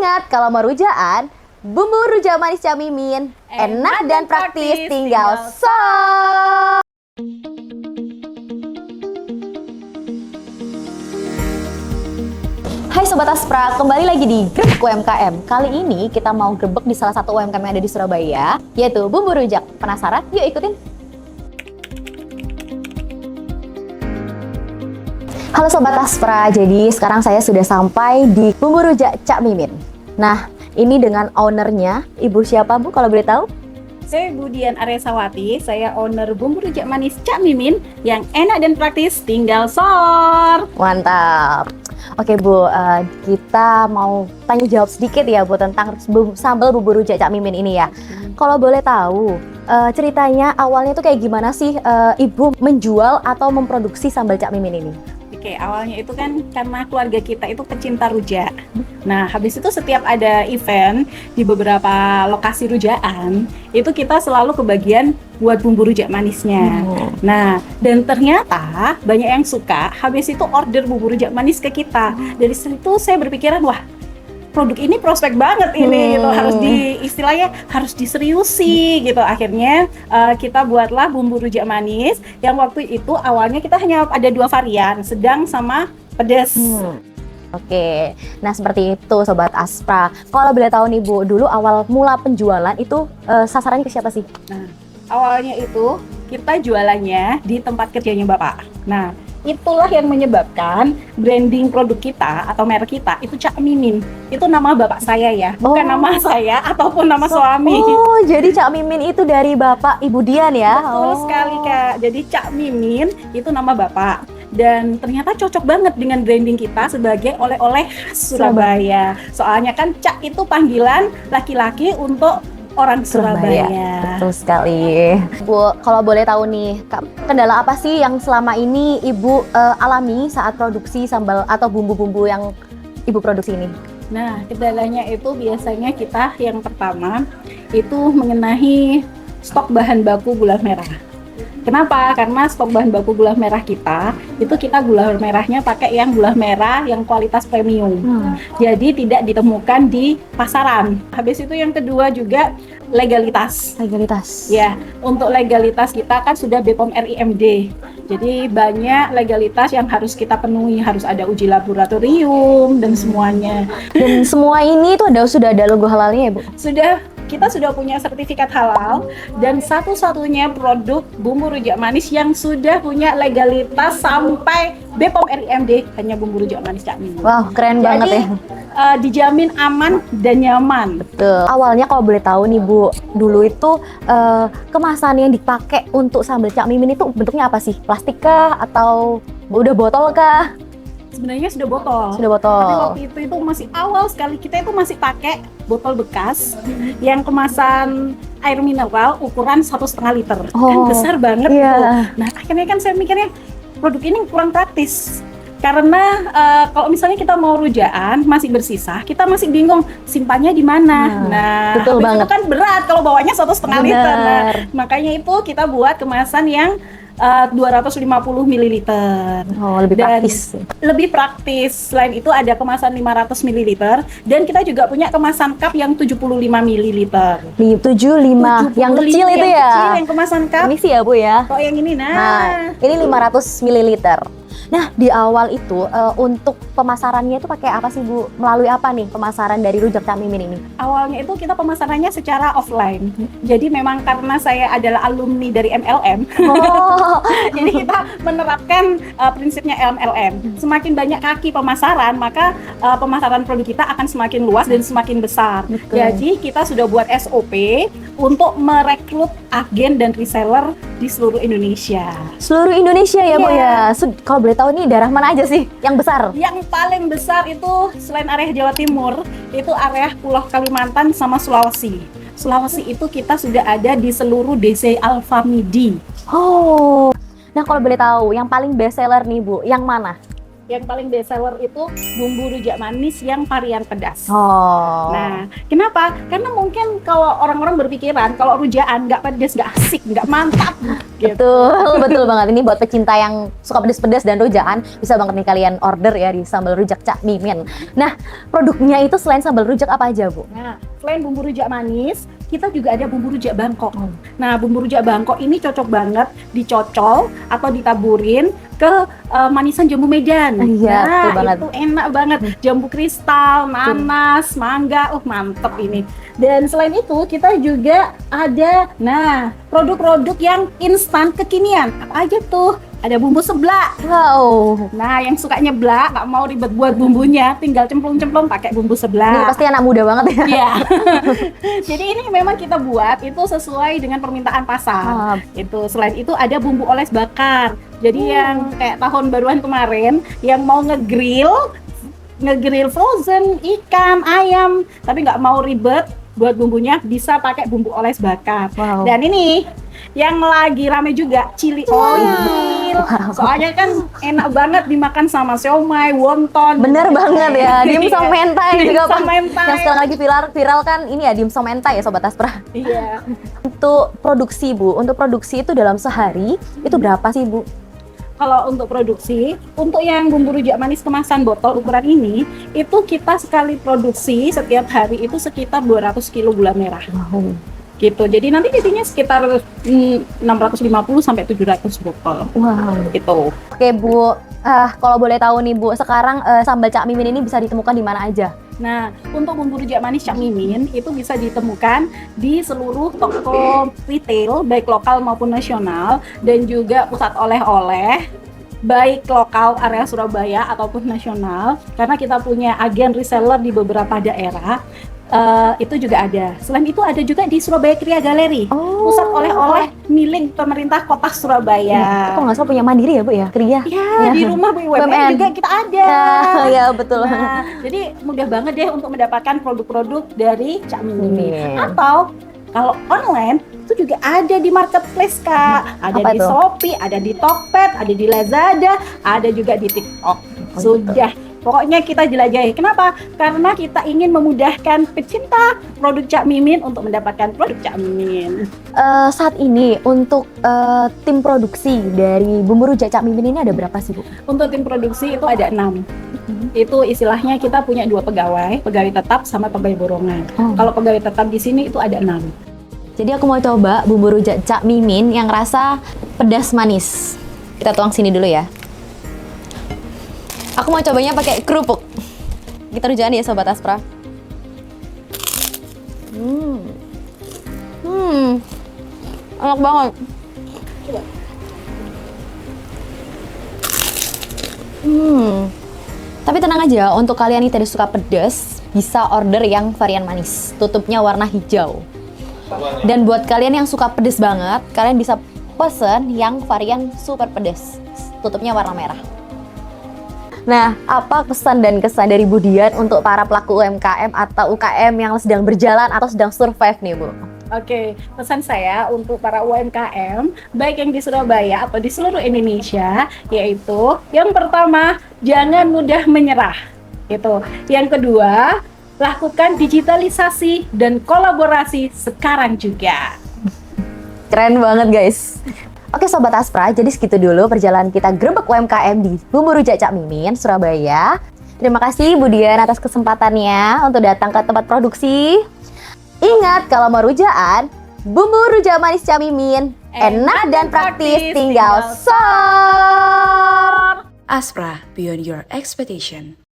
Ingat, kalau mau rujaan, bumbu rujak manis Cak Mimin enak dan praktis, tinggal sok. Hai Sobat Aspra, kembali lagi di Grebek UMKM. Kali ini kita mau grebek di salah satu UMKM yang ada di Surabaya, yaitu bumbu rujak. Penasaran? Yuk ikutin! Halo Sobat Aspra, jadi sekarang saya sudah sampai di bumbu rujak Cak Mimin. Nah, ini dengan ownernya, Ibu siapa Bu kalau boleh tahu? Saya Budian Aryasawati, saya owner bumbu rujak manis Cak Mimin yang enak dan praktis, tinggal sor. Mantap. Oke Bu, kita mau tanya jawab sedikit ya Bu tentang sambal bumbu rujak Cak Mimin ini ya. Kalau boleh tahu, ceritanya awalnya tuh kayak gimana sih Ibu menjual atau memproduksi sambal Cak Mimin ini? Oke, awalnya itu kan karena keluarga kita itu pecinta rujak. Nah, habis itu setiap ada event di beberapa lokasi rujakan, itu kita selalu kebagian buat bumbu rujak manisnya. Nah, dan ternyata banyak yang suka, habis itu order bumbu rujak manis ke kita. Dari situ saya berpikiran, wah, produk ini prospek banget ini gitu, istilahnya harus diseriusi gitu. Akhirnya kita buatlah bumbu rujak manis yang waktu itu awalnya kita hanya ada 2 varian, sedang sama pedas. Oke, nah seperti itu Sobat Aspra. Kalau boleh tahu nih Bu, dulu awal mula penjualan itu sasarannya ke siapa sih? Nah, awalnya itu kita jualannya di tempat kerjanya Bapak. Nah, itulah yang menyebabkan branding produk kita atau merek kita itu Cak Mimin. Itu nama bapak saya ya, bukan nama saya ataupun nama suami. Oh, jadi Cak Mimin itu dari Bapak Ibu Dian ya? Betul sekali Kak. Jadi Cak Mimin itu nama bapak. Dan ternyata cocok banget dengan branding kita sebagai oleh-oleh khas Surabaya. Soalnya kan Cak itu panggilan laki-laki untuk orang Surabaya. Betul sekali. Bu, kalau boleh tahu nih, kendala apa sih yang selama ini Ibu alami saat produksi sambal atau bumbu-bumbu yang Ibu produksi ini? Nah, kendalanya itu biasanya kita yang pertama itu mengenai stok bahan baku gula merah. Kenapa? Karena stok bahan baku gula merah kita gula merahnya pakai yang gula merah yang kualitas premium. Jadi tidak ditemukan di pasaran. Habis itu yang kedua juga legalitas. Legalitas. Ya, untuk legalitas kita kan sudah BPOM RIMD. Jadi banyak legalitas yang harus kita penuhi, harus ada uji laboratorium dan semuanya. Dan semua ini itu sudah ada logo halalnya ya Bu? Kita sudah punya sertifikat halal dan satu-satunya produk bumbu rujak manis yang sudah punya legalitas sampai BPOM RIMD hanya bumbu rujak manis Cak Mimin. Wow, keren banget ya. Dijamin aman dan nyaman. Betul. Awalnya kalau boleh tahu nih Bu, dulu itu kemasan yang dipakai untuk sambal Cak Mimin itu bentuknya apa sih? Plastik kah atau udah botol kah? Sebenarnya sudah botol. Sudah botol. Tapi waktu itu masih awal sekali, kita itu masih pakai botol bekas yang kemasan air mineral ukuran 1,5 liter. Kan besar banget tuh. Nah, akhirnya kan saya mikirnya produk ini kurang praktis. Karena kalau misalnya kita mau rujaan masih bersisa, kita masih bingung simpannya di mana. Nah, betul banget. Itu kan berat kalau bawanya 1,5 liter. Nah, makanya itu kita buat kemasan yang 250 ml. Oh, lebih praktis. Lebih praktis. Selain itu ada kemasan 500 ml dan kita juga punya kemasan cup yang 75 ml. 75 yang kecil itu ya. Kecil, yang kemasan cup. Ini sih ya Bu ya. Oh, yang ini Nah, ini 500 ml. Nah, di awal itu untuk pemasarannya itu pakai apa sih Bu? Melalui apa nih pemasaran dari rujak Cak Mimin ini? Awalnya itu kita pemasarannya secara offline. Jadi memang karena saya adalah alumni dari MLM. Jadi kita menerapkan prinsipnya MLM. Semakin banyak kaki pemasaran, maka pemasaran produk kita akan semakin luas dan semakin besar. Betul. Jadi kita sudah buat SOP untuk merekrut agen dan reseller di seluruh Indonesia. Seluruh Indonesia ya Bu ya. Kalau boleh tahu nih daerah mana aja sih yang besar? Yang paling besar itu selain area Jawa Timur, itu area Pulau Kalimantan sama Sulawesi. Sulawesi itu kita sudah ada di seluruh DC Alfamidi. Oh. Nah, kalau boleh tahu yang paling best seller nih Bu, yang mana? yang paling best seller itu bumbu rujak manis yang varian pedas. Oh. Nah, kenapa? Karena mungkin kalau orang-orang berpikiran kalau rujakan nggak pedas, nggak asik, nggak mantap. Gitu. Betul, betul banget. Ini buat pecinta yang suka pedas-pedas dan rujakan, bisa banget nih kalian order ya di sambal rujak Cak Mimin. Nah, produknya itu selain sambal rujak apa aja, Bu? Nah, selain bumbu rujak manis, kita juga ada bumbu rujak Bangkok. Nah, bumbu rujak Bangkok ini cocok banget dicocol atau ditaburin ke manisan jambu Medan. Iya, Nah, betul banget. itu enak banget. Jambu kristal, nanas, mangga, mantep ini. Dan selain itu kita juga ada, nah, produk-produk yang instan kekinian. Apa aja tuh? Ada bumbu seblak. Wow. Nah, yang suka nyeblak, nggak mau ribet buat bumbunya, tinggal cemplung-cemplung pakai bumbu Ini seblak. pasti anak muda banget ya. Iya. Jadi ini memang kita buat itu sesuai dengan permintaan pasar. Itu selain itu ada bumbu oles bakar. Jadi yang kayak tahun baruan kemarin yang mau ngegrill frozen ikan, ayam, tapi nggak mau ribet buat bumbunya, bisa pakai bumbu oles bakar. Wow. Dan ini yang lagi rame juga chili oil. Soalnya kan enak banget dimakan sama siomay, wonton. Bener banget ya, dimsum mentai juga Dimsum Pak. mentai. Yang sekarang lagi viral kan ini ya, dimsum mentai ya Sobat Aspra. Iya. Untuk produksi Bu, untuk produksi itu dalam sehari itu berapa sih Bu? Kalau untuk produksi, untuk yang bumbu rujak manis kemasan botol ukuran ini, itu kita sekali produksi setiap hari itu sekitar 200 kilo gula merah. Wow. Gitu. Jadi nanti jadinya sekitar 650 sampai 700 botol. Wow. Gitu. Oke Bu, kalau boleh tahu nih Bu, sekarang sambal Cak Mimin ini bisa ditemukan di mana aja? Nah, untuk bumbu rujak manis Cak Mimin itu bisa ditemukan di seluruh toko retail, baik lokal maupun nasional, dan juga pusat oleh-oleh, baik lokal area Surabaya ataupun nasional, karena kita punya agen reseller di beberapa daerah. Itu juga ada. Selain itu ada juga di Surabaya Kria Galeri, pusat oleh-oleh milik pemerintah kota Surabaya. Kok nggak salah punya Mandiri ya Bu ya, Kria? Ya, di rumah BUMN juga kita ada. Ya betul. Nah, jadi mudah banget deh untuk mendapatkan produk-produk dari Cak Mimin. Mimin. Atau kalau online itu juga ada di marketplace Kak. Ada Apa di tuh? Shopee, ada di Tokped, ada di Lazada, ada juga di TikTok. Sudah. Pokoknya kita jelajahi. Kenapa? Karena kita ingin memudahkan pecinta produk Cak Mimin untuk mendapatkan produk Cak Mimin. Saat ini untuk tim produksi dari bumbu rujak Cak Mimin ini ada berapa sih Bu? Untuk tim produksi itu ada 6. Itu istilahnya kita punya 2 pegawai tetap sama pegawai borongan. Kalau pegawai tetap di sini itu ada 6. Jadi aku mau coba bumbu rujak Cak Mimin yang rasa pedas manis. Kita tuang sini dulu ya. Aku mau cobanya pakai kerupuk. Kita rujakan ya Sobat Aspra. Enak banget. Coba. Tapi tenang aja, untuk kalian yang tidak suka pedas, bisa order yang varian manis. Tutupnya warna hijau. Dan buat kalian yang suka pedas banget, kalian bisa pesen yang varian super pedas. Tutupnya warna merah. Nah, apa pesan dan kesan dari Bu Dian untuk para pelaku UMKM atau UKM yang sedang berjalan atau sedang survive nih, Bu? Oke, pesan saya untuk para UMKM, baik yang di Surabaya atau di seluruh Indonesia, yaitu yang pertama, jangan mudah menyerah. Itu. Yang kedua, lakukan digitalisasi dan kolaborasi sekarang juga. Keren banget, guys. Oke Sobat Aspra, jadi segitu dulu perjalanan kita grebek UMKM di Bumbu Rujak Cak Mimin, Surabaya. Terima kasih Bu Dian atas kesempatannya untuk datang ke tempat produksi. Ingat, kalau mau rujakan, bumbu rujak manis Cak Mimin, enak dan praktis, tinggal sor. Aspra, beyond your expectation.